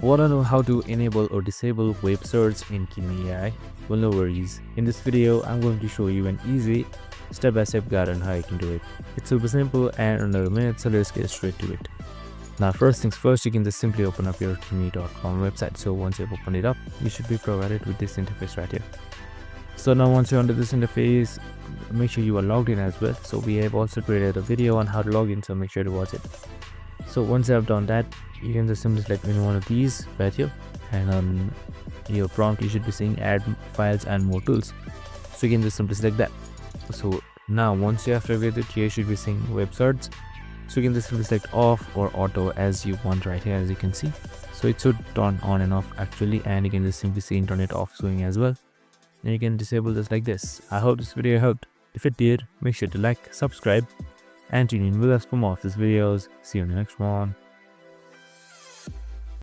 Want to know how to enable or disable web search in Kimi AI? Well, no worries. In this video, I'm going to show you an easy step-by-step guide on how you can do it. It's super simple and under a minute, so let's get straight to it. Now, first things first, you can just simply open up your kimi.com website. So once you've opened it up, you should be provided with this interface right here. So now once you're under this interface, make sure you are logged in as well. So we have also created a video on how to log in, so make sure to watch it. So once you have done that, you can just simply select any one of these right here, and on your prompt you should be seeing add files and more tools, so you can just simply select that. So now once you have activated, here you should be seeing web search, so you can just simply select off or auto as you want right here, as you can see. So it should turn on and off actually, and you can just simply see internet off showing as well, and you can disable this like this. I hope this video helped. If it did, make sure to like, subscribe, and tune in with us for more of these videos. See you in the next one.